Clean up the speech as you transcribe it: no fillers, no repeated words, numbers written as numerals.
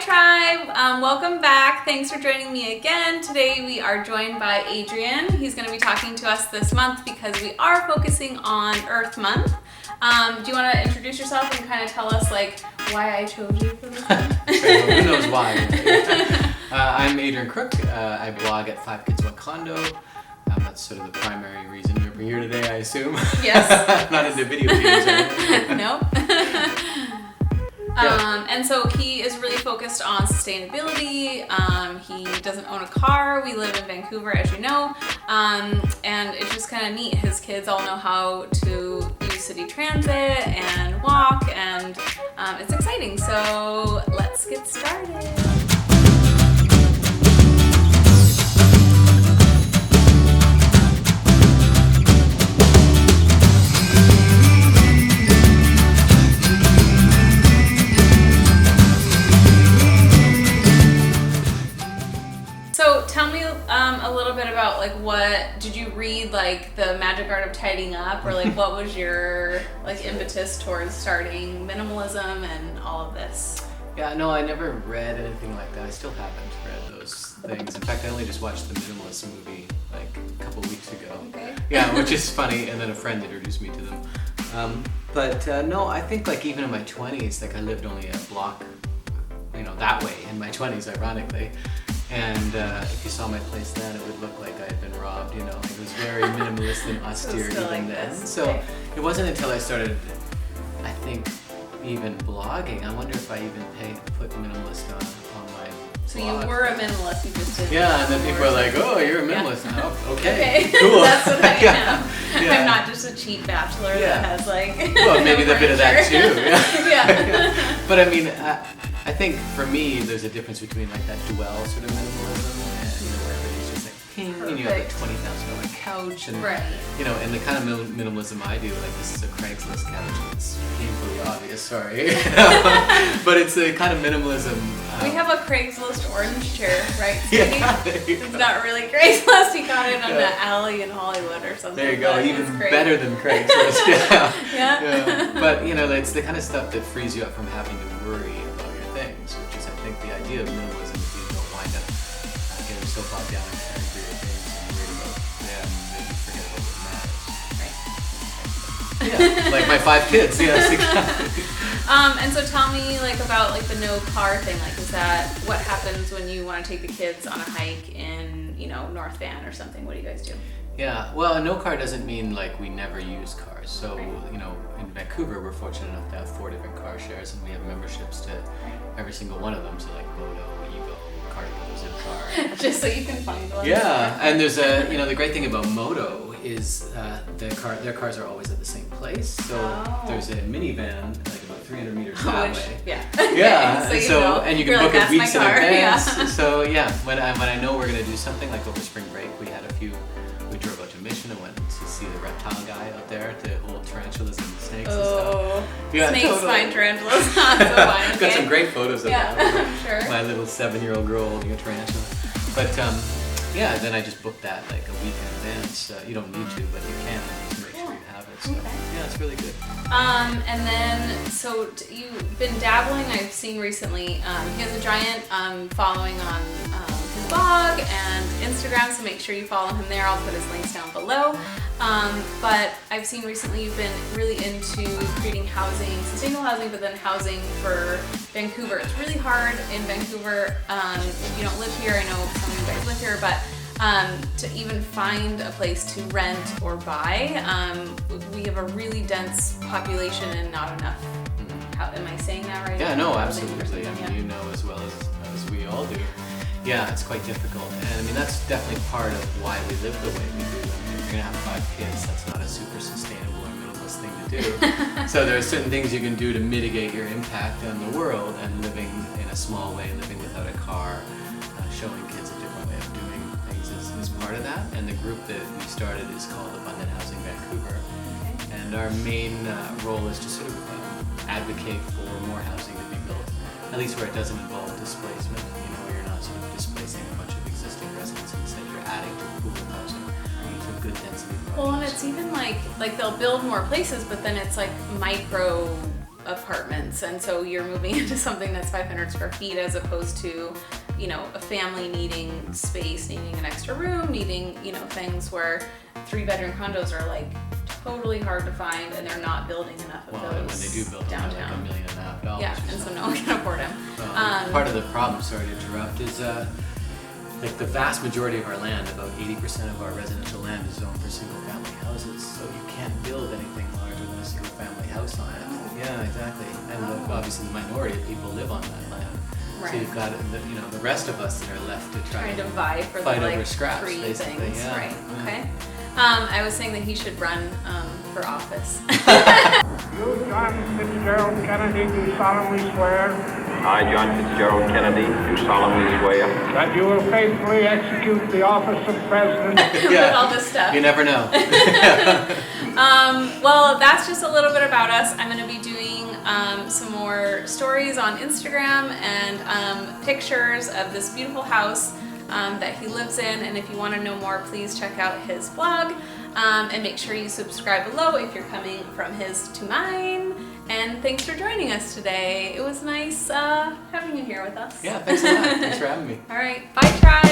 Tribe! Welcome back. Thanks for joining me again. Today we are joined by Adrian. He's going to be talking to us this month because we are focusing on Earth Month. Do you want to introduce yourself and kind of tell us why I chose you for this month? Who knows why? I'm Adrian Crook. I blog at 5 Kids 1 Condo. That's sort of the primary reason you're here today, I assume. Yes. Not into video games or anything. Nope. Yeah. And so he is really focused on sustainability. He doesn't own a car. We live in Vancouver, as you know. And it's just kind of neat. His kids all know how to use city transit and walk, and it's exciting. So let's get started. Tell me a little bit about what did you read, the Magic Art of Tidying Up, or what was your impetus towards starting minimalism and all of this? Yeah, no, I never read anything like that. I still haven't read those things. In fact, I only just watched the Minimalist movie a couple weeks ago. Okay. Yeah, which is funny, and then a friend introduced me to them. No, I think even in my 20s, I lived only a block, that way in my 20s, ironically. And if you saw my place then, it would look like I had been robbed, It was very minimalist and austere even then. So it wasn't until I started, I think, even blogging. I wonder if I even put minimalist on my So blog. You were a minimalist, you just didn't. Yeah, and then people are like, oh, you're a minimalist. Yeah. Oh, okay, Okay. cool. That's what I am. Yeah. I'm not just a cheap bachelor that has Well, maybe no the bit of that too. Yeah. But I mean, I think for me, there's a difference between that dwell sort of minimalism and where everything's just ping, and you have the $20,000 couch, and and the kind of minimalism I do, this is a Craigslist couch. It's painfully obvious, sorry, but it's the kind of minimalism. We have a Craigslist orange chair, right? Yeah, it's not really Craigslist. He got it on an alley in Hollywood or something. There you go, even better than Craigslist. Yeah. But it's the kind of stuff that frees you up from having to worry about your things, which is, I think, the idea of minimalism. Is you don't wind up getting so bogged down and caring for your things and worried about them that you forget about what matters. Right. Yeah, like my 5 kids. Yes, exactly. And so tell me about the no car thing. Is that what happens when you want to take the kids on a hike in North Van or something? What do you guys do? Yeah, well, a no car doesn't mean we never use cars. So, in Vancouver, we're fortunate enough to have 4 different car shares, and we have memberships to every single one of them. So Moto, Evo, Carnival, Zipcar. Just so you can find one. Yeah, and there's the great thing about Moto is their cars are always at the same place. So there's a minivan about 300 meters that way. Yeah. Yeah. So and you can book it weeks in advance. Yeah. So yeah, when I know we're gonna do something over spring break, we drove out to Mission and went to see the reptile guy out there to hold tarantulas and snakes and stuff. Yeah, snakes totally. find tarantulas. Not so fine. Okay. Got some great photos of that. I'm sure. My little 7-year-old girl holding a tarantula. But then I just booked that a week in advance. You don't need to, but you can. Just make sure you have it. So yeah, it's really good. And then so you've been dabbling. I've seen recently. He has a giant following on his blog and Instagram, so make sure you follow him there. I'll put his links down below. But I've seen recently you've been really into creating housing, sustainable housing, but then housing for Vancouver. It's really hard in Vancouver. If you don't live here, I know some of you guys live here, but to even find a place to rent or buy, we have a really dense population and not enough. Am I saying that right? Yeah, no, absolutely. I mean, as well as we all do. Yeah, it's quite difficult, and that's definitely part of why we live the way we do. If you're gonna have 5 kids, that's not a super sustainable or minimalist thing to do. So there are certain things you can do to mitigate your impact on the world, and living in a small way, living without a car, showing kids a different way of doing things is part of that. And the group that we started is called Abundant Housing Vancouver, and our main role is to sort of advocate for more housing to be built, at least where it doesn't involve displacement. Where you're not sort of displacing a bunch of existing residents, instead you're adding to a pool of housing to good density projects. Well, and it's even like they'll build more places, but then it's micro apartments, and so you're moving into something that's 500 square feet as opposed to, you know, a family needing space, needing an extra room, needing, you know, things where 3-bedroom condos are like totally hard to find, and they're not building enough of Well, those and when they do build them, they're like $1.5 million. Yeah, and so no one can afford them. Part of the problem, sorry to interrupt, is like the vast majority of our land, about 80% of our residential land is zoned for single-family houses, so you can't build anything larger than a single-family house on it. Yeah, exactly. And obviously the minority of people live on that land. Right. So you've got the rest of us that are left to trying to vie for fight the over like scraps, free basically. things. Yeah. Right. Yeah. Okay. I was saying that he should run for office. You, John Fitzgerald Kennedy, do solemnly swear I, John Fitzgerald Kennedy, do solemnly swear that you will faithfully execute the office of President. With all this stuff. You never know. Well, that's just a little bit about us. I'm going to be doing some more stories on Instagram and pictures of this beautiful house that he lives in. And if you want to know more, please check out his blog and make sure you subscribe below if you're coming from his to mine. And thanks for joining us today. It was nice having you here with us. Yeah, thanks a lot. Thanks for having me. All right. Bye, tribe.